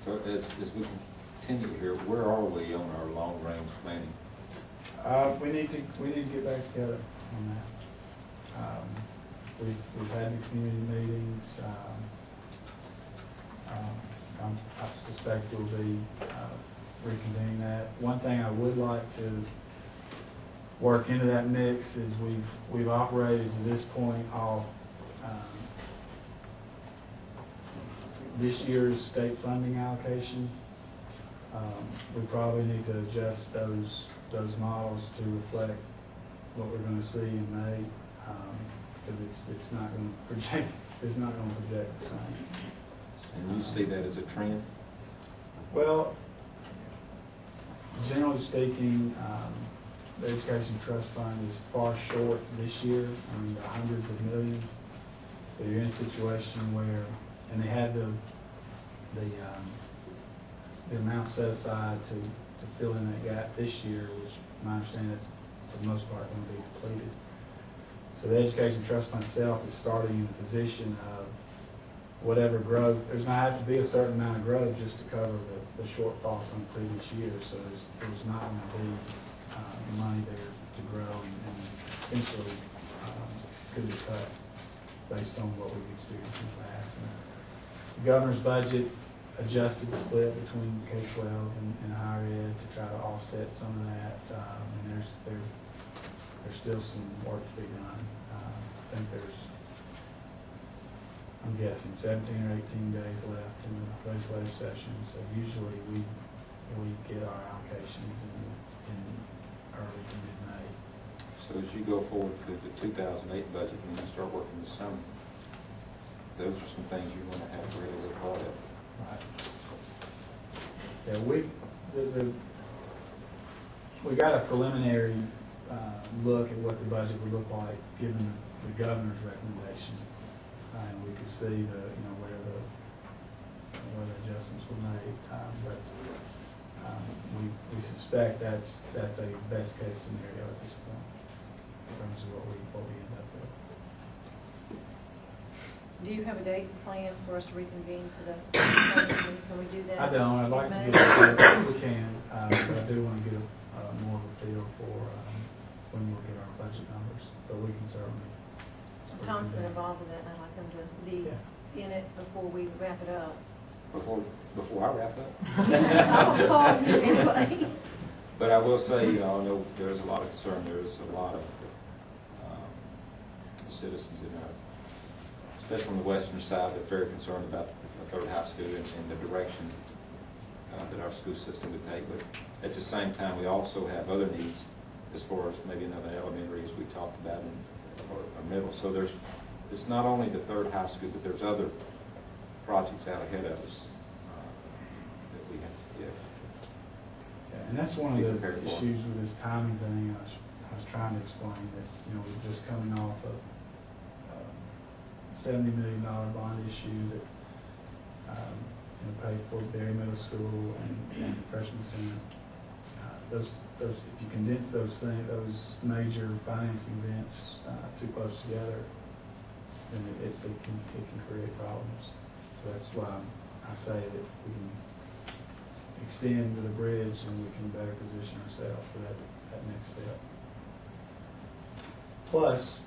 So as we continue here, where are we on our long-range planning? We need to get back together on that. We've had the community meetings. I suspect we'll be reconvening that. One thing I would like to work into that mix is we've operated to this point off this year's state funding allocation. We probably need to adjust those models to reflect what we're going to see in May, because it's not going to project the same. And you see that as a trend? Well, generally speaking, the Education Trust Fund is far short this year, I mean, the hundreds of millions. So you're in a situation where, and they had the amount set aside to fill in that gap this year, which my understanding is for the most part going to be completed. So the Education Trust Fund itself is starting in the position of whatever growth. There's going to have to be a certain amount of growth just to cover the shortfall from the previous year. So there's not going to be money there to grow, and essentially could be cut based on what we've experienced in the past. And the governor's budget adjusted the split between K-12 and higher ed to try to offset some of that, and there's still some work to be done. I think I'm guessing 17 or 18 days left in the legislative session, so usually we get our allocations in early to mid-May. So as you go forward to the 2008 budget, when you start working this summer, those are some things you're going to have to really look hard at. Right. Yeah, we got a preliminary look at what the budget would look like given the governor's recommendation, and we could see where the adjustments were made. But we suspect that's a best case scenario at this point in terms of what we end up with. Do you have a date planned for us to reconvene for the can we do that? I don't. I'd like to get it. We can, but I do want to get more of a feel for when we'll get our budget numbers. But we can certainly. Tom's been involved in that, and I'd like him to be in it before we wrap it up. Before I wrap up? I'll call you anyway. But I will say, I know there's a lot of concern. There's a lot of citizens in our, especially on the western side, they're very concerned about the third high school and the direction that our school system would take. But at the same time, we also have other needs as far as maybe another elementary, as we talked about, or middle. So it's not only the third high school, but there's other projects out ahead of us that we have to get. Yeah, and that's one of the issues with this timing thing. I was trying to explain that we're just coming off of $70 million bond issue that paid for Berry Middle School and Freshman Center. Those if you condense those major financing events too close together, then it can create problems. So that's why I say that we can extend to the bridge and we can better position ourselves for that next step. Plus,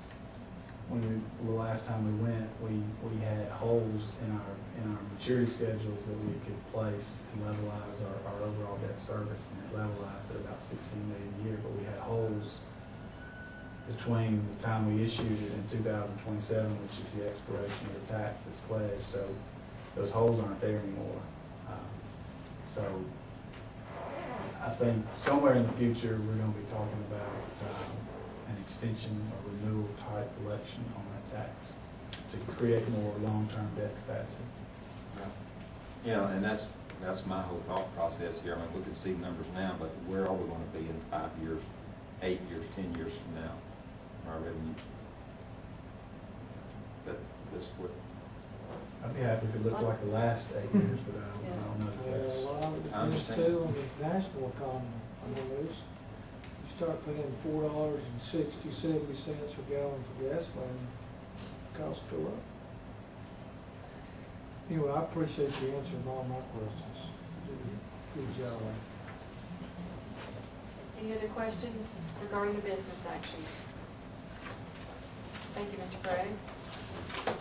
the last time we went, we had holes in our maturity schedules that we could place and levelize our overall debt service, and it levelized at about $16 million a year. But we had holes between the time we issued it in 2027, which is the expiration of the tax that's pledged. So those holes aren't there anymore. So I think somewhere in the future we're going to be talking about an extension or renewal type election on that tax to create more long-term debt capacity. And that's my whole thought process here. I mean, we can see numbers now, but where are we going to be in 5 years, 8 years, 10 years from now? Our revenue. That's what. I'd be happy if it looked like the last 8 years, but I don't know if that's. Well, I I understand. too on the national economy. I mean, you start paying $4.60-70 per gallon for gasoline, costs go up. Anyway, I appreciate you answering all my questions. Good job. Any other questions regarding the business actions? Thank you, Mr. Craig.